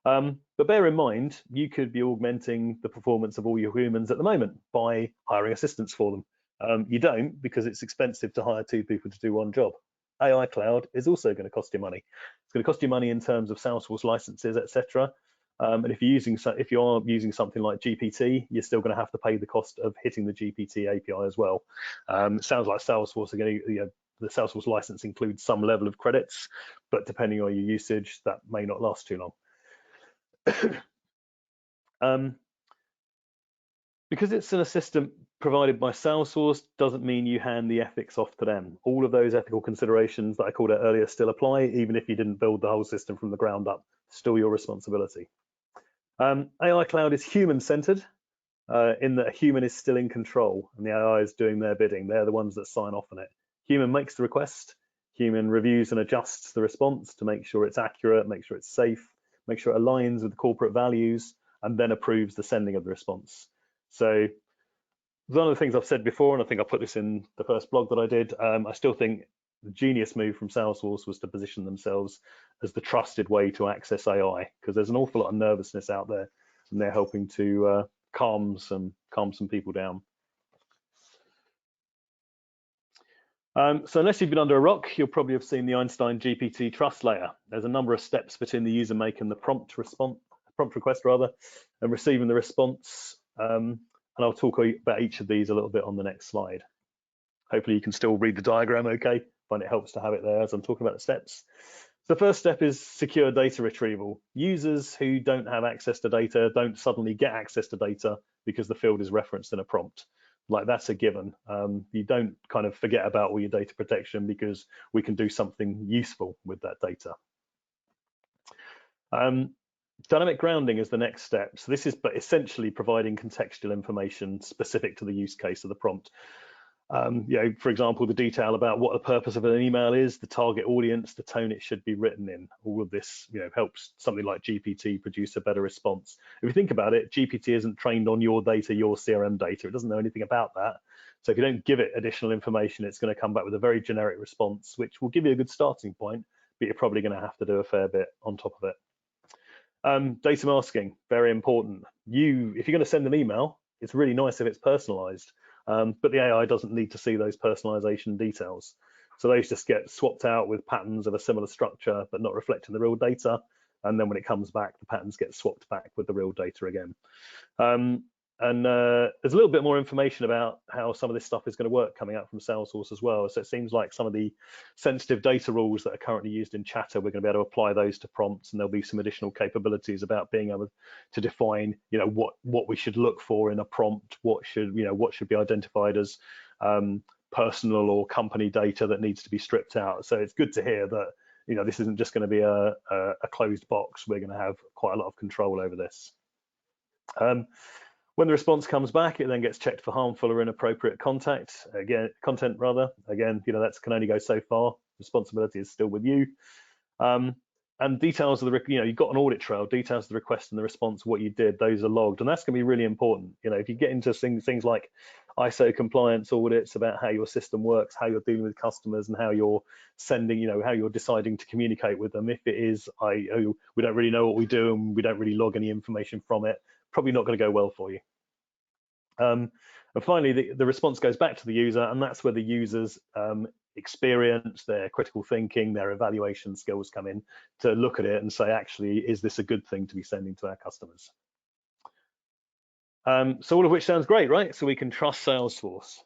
But bear in mind, you could be augmenting the performance of all your humans at the moment by hiring assistants for them. You don't, because it's expensive to hire 2 people to do one job. AI Cloud is also going to cost you money. It's going to cost you money in terms of Salesforce licenses, etc. And if you are using something like GPT, you're still going to have to pay the cost of hitting the GPT API as well. It sounds like Salesforce are going to, the Salesforce license includes some level of credits, but depending on your usage, that may not last too long. Because it's an assistant provided by Salesforce doesn't mean you hand the ethics off to them. All of those ethical considerations that I called out earlier still apply, even if you didn't build the whole system from the ground up. Still your responsibility. AI Cloud is human-centered in that a human is still in control and the AI is doing their bidding. They're the ones that sign off on it. Human makes the request, human reviews and adjusts the response to make sure it's accurate, make sure it's safe, make sure it aligns with the corporate values, and then approves the sending of the response. So one of the things I've said before, and I think I put this in the first blog that I did, I still think the genius move from Salesforce was to position themselves as the trusted way to access AI, because there's an awful lot of nervousness out there, and they're helping to calm some people down. So unless you've been under a rock, you'll probably have seen the Einstein GPT trust layer. There's a number of steps between the user making the prompt request and receiving the response. And I'll talk about each of these a little bit on the next slide. Hopefully you can still read the diagram okay. I find it helps to have it there as I'm talking about the steps. The first step is secure data retrieval. Users who don't have access to data don't suddenly get access to data because the field is referenced in a prompt. Like, that's a given. You don't kind of forget about all your data protection because we can do something useful with that data. Dynamic grounding is the next step. So this is essentially providing contextual information specific to the use case of the prompt. For example, the detail about what the purpose of an email is, the target audience, the tone it should be written in. All of this, helps something like GPT produce a better response. If you think about it, GPT isn't trained on your data, your CRM data. It doesn't know anything about that. So if you don't give it additional information, it's going to come back with a very generic response, which will give you a good starting point, but you're probably going to have to do a fair bit on top of it. Data masking, very important. If you're going to send an email, it's really nice if it's personalized. But the AI doesn't need to see those personalization details. So those just get swapped out with patterns of a similar structure, but not reflecting the real data. and then when it comes back, the patterns get swapped back with the real data again. And there's a little bit more information about how some of this stuff is going to work coming out from Salesforce as well. So it seems like some of the sensitive data rules that are currently used in Chatter, we're going to be able to apply those to prompts, and there'll be some additional capabilities about being able to define, what we should look for in a prompt, what should be identified as personal or company data that needs to be stripped out. So it's good to hear that this isn't just going to be a closed box. We're going to have quite a lot of control over this. When the response comes back, it then gets checked for harmful or inappropriate content. Again, that can only go so far. Responsibility is still with you. And details of the, you've got an audit trail, details of the request and the response, what you did, those are logged, and that's going to be really important. If you get into things like ISO compliance audits about how your system works, how you're dealing with customers, and how you're sending, how you're deciding to communicate with them. If it is, we don't really know what we do and we don't really log any information from it, probably not going to go well for you. And finally, the response goes back to the user, and that's where the user's experience, their critical thinking, their evaluation skills come in to look at it and say, actually, is this a good thing to be sending to our customers? So all of which sounds great, right? So we can trust Salesforce.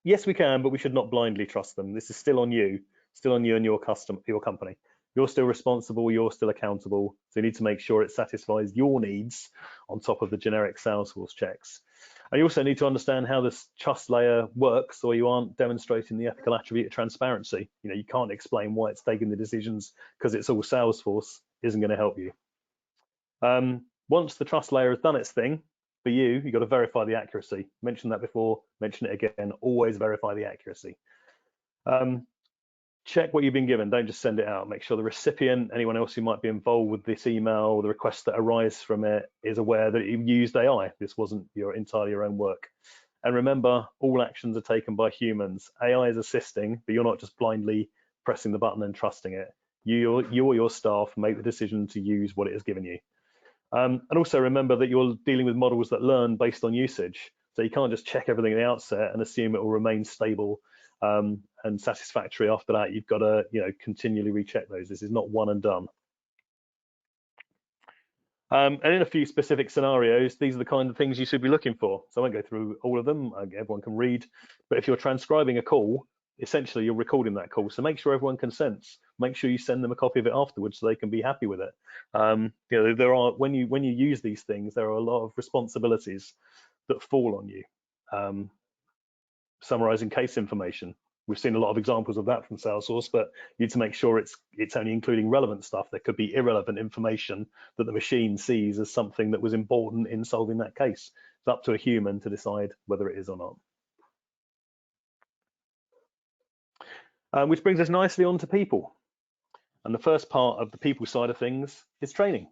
Yes, we can, but we should not blindly trust them. This is still on you and your company. You're still responsible, you're still accountable. So you need to make sure it satisfies your needs on top of the generic Salesforce checks. And you also need to understand how this trust layer works, or you aren't demonstrating the ethical attribute of transparency. You can't explain why it's taking the decisions because it's all Salesforce isn't going to help you. Once the trust layer has done its thing, for you've got to verify the accuracy. Mentioned that before, mention it again, always verify the accuracy. Check what you've been given, don't just send it out. Make sure the recipient, anyone else who might be involved with this email, the request that arise from it, is aware that you used AI. This wasn't entirely your own work. And remember, all actions are taken by humans. AI is assisting, but you're not just blindly pressing the button and trusting it. You or your staff make the decision to use what it has given you. And also remember that you're dealing with models that learn based on usage. So you can't just check everything at the outset and assume it will remain stable and satisfactory after that. You've got to continually recheck those. This is not one and done. And in a few specific scenarios, these are the kind of things you should be looking for. So I won't go through all of them, everyone can read, but if you're transcribing a call, essentially you're recording that call. So make sure everyone consents. Make sure you send them a copy of it afterwards so they can be happy with it. There are, when you use these things, there are a lot of responsibilities that fall on you. Summarizing case information. We've seen a lot of examples of that from Salesforce, but you need to make sure it's only including relevant stuff. There could be irrelevant information that the machine sees as something that was important in solving that case. It's up to a human to decide whether it is or not. Which brings us nicely on to people. And the first part of the people side of things is training.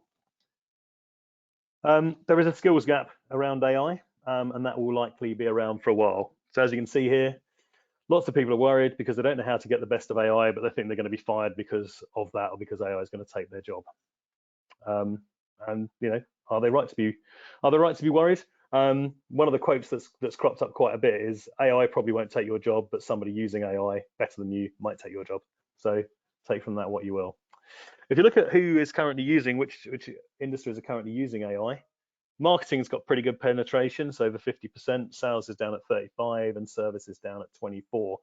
There is a skills gap around AI, and that will likely be around for a while. So as you can see here, lots of people are worried because they don't know how to get the best of AI, but they think they're going to be fired because of that, or because AI is going to take their job. And are they right to be worried? One of the quotes that's cropped up quite a bit is, AI probably won't take your job, but somebody using AI better than you might take your job. So take from that what you will. If you look at who is currently using, which industries are currently using AI, marketing's got pretty good penetration, so over 50%, sales is down at 35%, and service is down at 24%.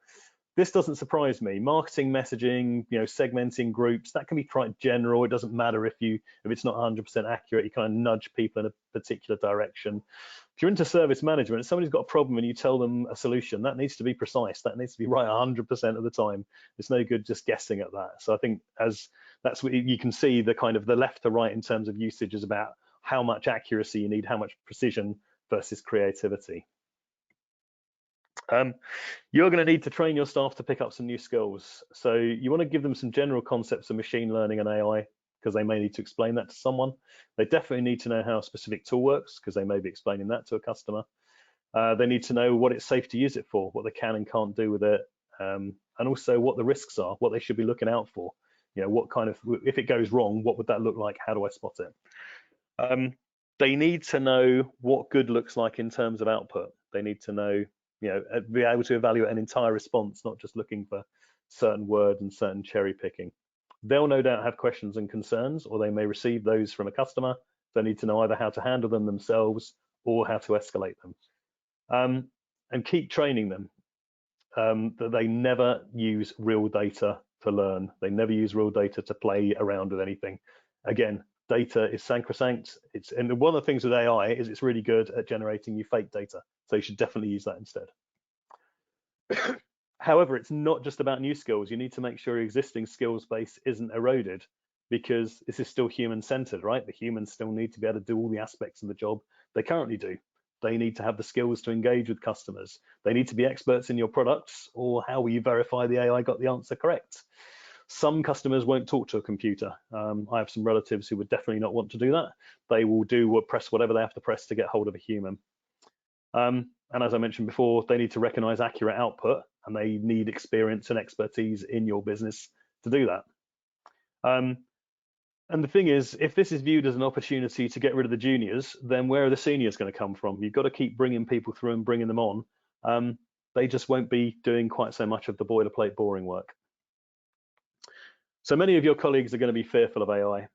This doesn't surprise me. Marketing messaging, segmenting groups, that can be quite general. It doesn't matter if it's not 100% accurate. You kind of nudge people in a particular direction. If you're into service management, if somebody's got a problem and you tell them a solution, that needs to be precise. That needs to be right 100% of the time. It's no good just guessing at that. So I think that's what you can see, the kind of the left to right in terms of usage is about how much accuracy you need, how much precision versus creativity. You're going to need to train your staff to pick up some new skills. So you want to give them some general concepts of machine learning and AI, because they may need to explain that to someone. They definitely need to know how a specific tool works, because they may be explaining that to a customer. They need to know what it's safe to use it for, what they can and can't do with it, and also what the risks are, what they should be looking out for. What kind of, if it goes wrong, what would that look like? How do I spot it? They need to know what good looks like in terms of output. They need to know, be able to evaluate an entire response, not just looking for certain words and certain cherry picking. They'll no doubt have questions and concerns, or they may receive those from a customer. They need to know either how to handle them themselves or how to escalate them. And keep training them that they never use real data to learn. They never use real data to play around with anything. Again, data is sacrosanct. And one of the things with AI is it's really good at generating you fake data. So you should definitely use that instead. However, it's not just about new skills. You need to make sure your existing skills base isn't eroded, because this is still human-centered, right? The humans still need to be able to do all the aspects of the job they currently do. They need to have the skills to engage with customers. They need to be experts in your products, or how will you verify the AI got the answer correct? Some customers won't talk to a computer. I have some relatives who would definitely not want to do that. They will press whatever they have to press to get hold of a human. And as I mentioned before, they need to recognize accurate output, and they need experience and expertise in your business to do that. And the thing is, if this is viewed as an opportunity to get rid of the juniors, then where are the seniors going to come from? You've got to keep bringing people through and bringing them on. They just won't be doing quite so much of the boilerplate boring work. So many of your colleagues are going to be fearful of AI.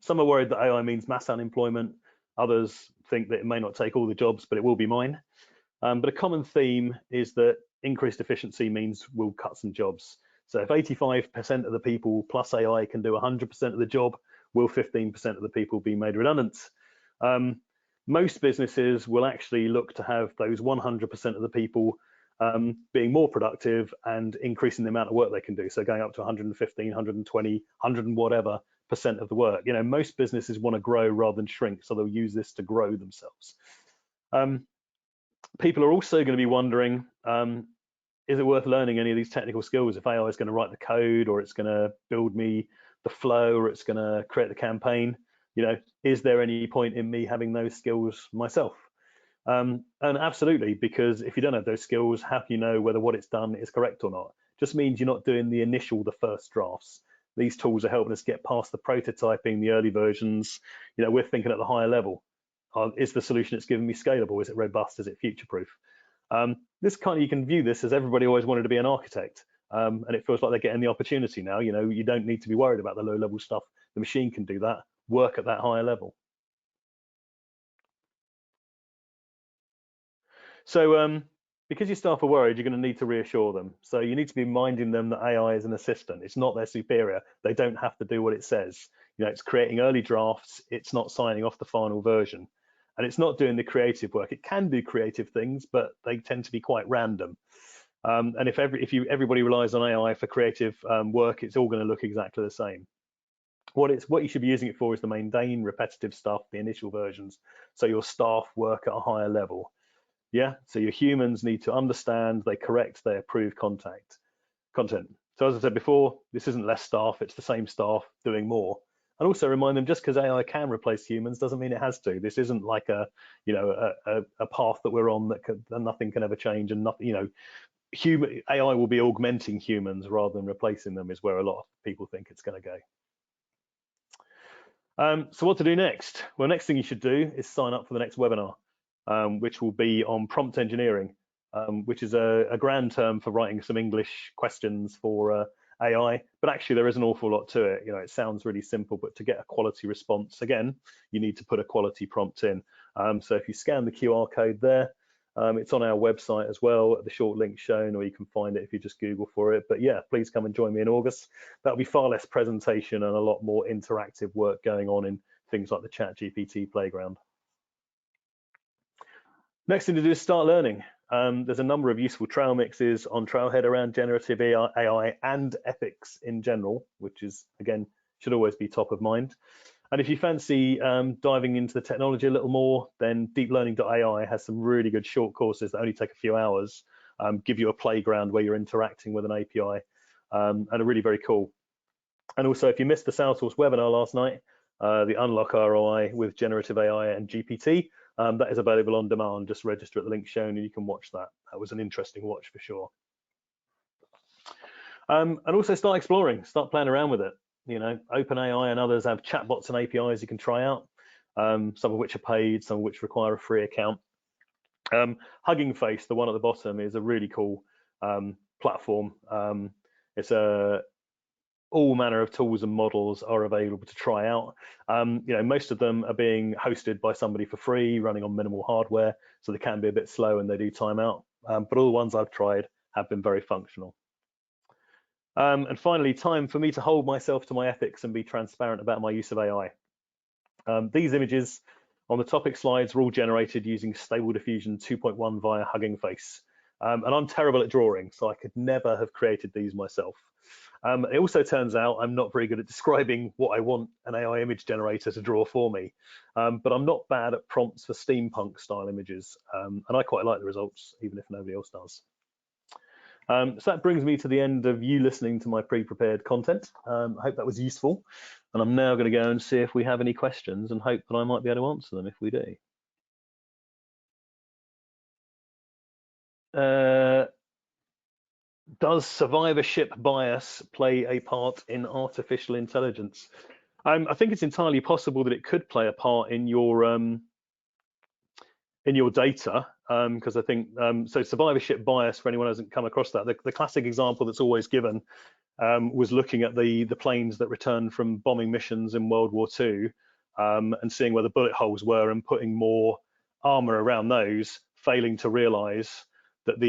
Some are worried that AI means mass unemployment. Others think that it may not take all the jobs, but it will be mine. But a common theme is that increased efficiency means we'll cut some jobs. So if 85% of the people plus AI can do 100% of the job, will 15% of the people be made redundant? Most businesses will actually look to have those 100% of the people being more productive and increasing the amount of work they can do. So going up to 115, 120, 100 and whatever % of the work. You know, most businesses want to grow rather than shrink, so they'll use this to grow themselves. People are also going to be wondering, is it worth learning any of these technical skills if AI is going to write the code, or it's going to build me the flow, or it's going to create the campaign? You know, is there any point in me having those skills myself? And absolutely, because if you don't have those skills, how can you know whether what it's done is correct or not? Just means you're not doing the first drafts. These tools are helping us get past the prototyping, the early versions. You know, we're thinking at the higher level. Is the solution it's giving me scalable? Is it robust? Is it future-proof? You can view this as everybody always wanted to be an architect, and it feels like they're getting the opportunity now. You know, you don't need to be worried about the low-level stuff. The machine can do that, work at that higher level. So because your staff are worried, you're going to need to reassure them. So you need to be reminding them that AI is an assistant. It's not their superior. They don't have to do what it says. You know, it's creating early drafts. It's not signing off the final version. And it's not doing the creative work. It can do creative things, but they tend to be quite random. And if everybody relies on AI for creative work, it's all going to look exactly the same. What you should be using it for is to maintain repetitive stuff, the initial versions, so your staff work at a higher level. Yeah, so your humans need to understand, they correct, they approve content. So as I said before, this isn't less staff, it's the same staff doing more. And also remind them, just because AI can replace humans doesn't mean it has to. This isn't like a path that we're on that nothing can ever change, and nothing, AI will be augmenting humans rather than replacing them, is where a lot of people think it's going to go. So what to do next? Well, next thing you should do is sign up for the next webinar, which will be on prompt engineering, which is a grand term for writing some English questions for AI, but actually there is an awful lot to it. You know, it sounds really simple, but to get a quality response, again, you need to put a quality prompt in. So if you scan the QR code there, it's on our website as well, at the short link shown, or you can find it if you just Google for it. But yeah, please come and join me in August. That'll be far less presentation and a lot more interactive work going on in things like the ChatGPT playground. Next thing to do is start learning. There's a number of useful trail mixes on Trailhead around generative AI and ethics in general, which is, again, should always be top of mind. And if you fancy diving into the technology a little more, then deeplearning.ai has some really good short courses that only take a few hours, give you a playground where you're interacting with an API, and are really very cool. And also, if you missed the Salesforce webinar last night, the Unlock ROI with generative AI and GPT, that is available on demand. Just register at the link shown and you can watch that. That was an interesting watch for sure. And also start exploring, start playing around with it. You know, OpenAI and others have chatbots and APIs you can try out, some of which are paid, some of which require a free account. Hugging Face, the one at the bottom, is a really cool platform. It's all manner of tools and models are available to try out. Most of them are being hosted by somebody for free, running on minimal hardware, so they can be a bit slow and they do time out. But all the ones I've tried have been very functional. And finally, time for me to hold myself to my ethics and be transparent about my use of AI. These images on the topic slides were all generated using Stable Diffusion 2.1 via Hugging Face. And I'm terrible at drawing, so I could never have created these myself. It also turns out I'm not very good at describing what I want an AI image generator to draw for me, but I'm not bad at prompts for steampunk style images, and I quite like the results, even if nobody else does. So that brings me to the end of you listening to my pre-prepared content. I hope that was useful, and I'm now going to go and see if we have any questions and hope that I might be able to answer them if we do. Does survivorship bias play a part in artificial intelligence? I think it's entirely possible that it could play a part in your data, because I think so. Survivorship bias, for anyone who hasn't come across that, the classic example that's always given was looking at the planes that returned from bombing missions in World War II and seeing where the bullet holes were and putting more armor around those, failing to realize that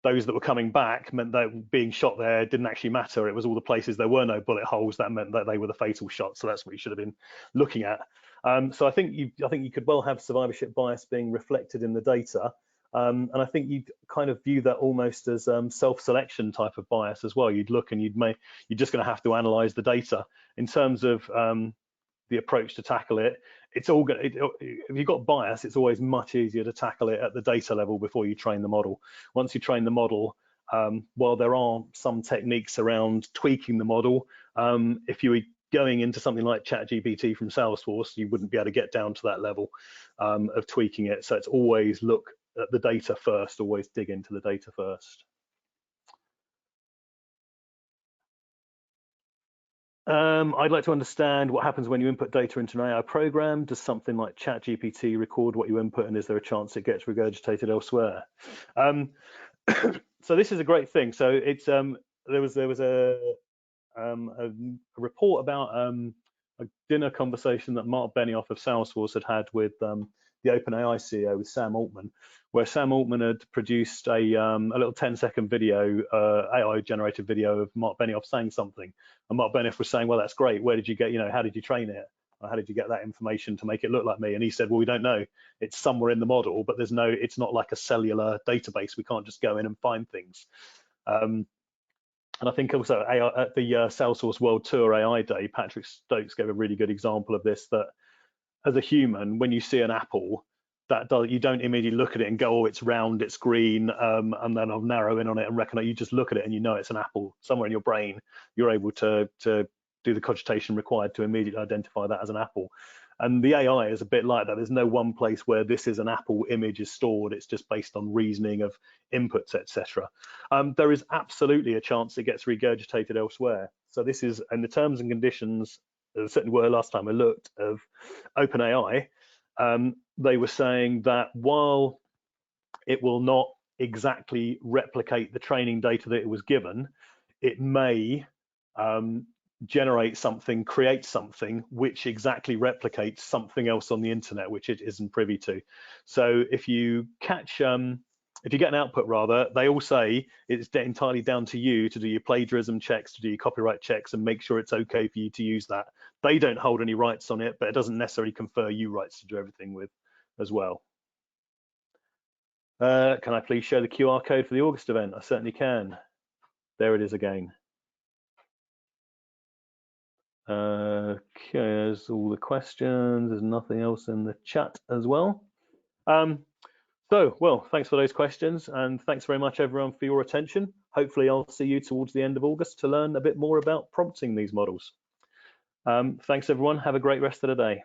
those that were coming back meant that being shot there didn't actually matter. It was all the places there were no bullet holes that meant that they were the fatal shots. So that's what you should have been looking at. So I think you could well have survivorship bias being reflected in the data, and I think you'd kind of view that almost as self-selection type of bias as well. You'd look and you're just going to have to analyze the data in terms of the approach to tackle it. It's all good. If you've got bias, it's always much easier to tackle it at the data level before you train the model. Once you train the model, while there are some techniques around tweaking the model, if you were going into something like ChatGPT from Salesforce, you wouldn't be able to get down to that level of tweaking it. So it's always look at the data first, always dig into the data first. I'd like to understand what happens when you input data into an AI program. Does something like ChatGPT record what you input, and is there a chance it gets regurgitated elsewhere? So this is a great thing. So it's there was a report about a dinner conversation that Mark Benioff of Salesforce had with the OpenAI CEO, with Sam Altman, where Sam Altman had produced a little 10-second video, AI-generated video of Mark Benioff saying something, and Mark Benioff was saying, "Well, that's great. Where did you get? How did you train it? Or how did you get that information to make it look like me?" And he said, "Well, we don't know. It's somewhere in the model, but it's not like a cellular database. We can't just go in and find things." And I think also at the Salesforce World Tour AI Day, Patrick Stokes gave a really good example of this, that as a human, when you see an apple, you don't immediately look at it and go, "Oh, it's round, it's green," and then I'll narrow in on it and recognize. You just look at it and you know it's an apple. Somewhere in your brain, you're able to do the cogitation required to immediately identify that as an apple. And the AI is a bit like that. There's no one place where this is an apple image is stored. It's just based on reasoning of inputs, etc. There is absolutely a chance it gets regurgitated elsewhere. So this is, and the terms and conditions, certainly were last time I looked, of OpenAI, they were saying that while it will not exactly replicate the training data that it was given, it may generate something, create something which exactly replicates something else on the internet which it isn't privy to. So if you catch if you get an output, rather, they all say it's entirely down to you to do your plagiarism checks, to do your copyright checks, and make sure it's okay for you to use that. They don't hold any rights on it, but it doesn't necessarily confer you rights to do everything with as well. Can I please show the QR code for the August event? I certainly can. There it is again. Okay, there's all the questions. There's nothing else in the chat as well. Well, thanks for those questions, and thanks very much everyone for your attention. Hopefully I'll see you towards the end of August to learn a bit more about prompting these models. Thanks everyone. Have a great rest of the day.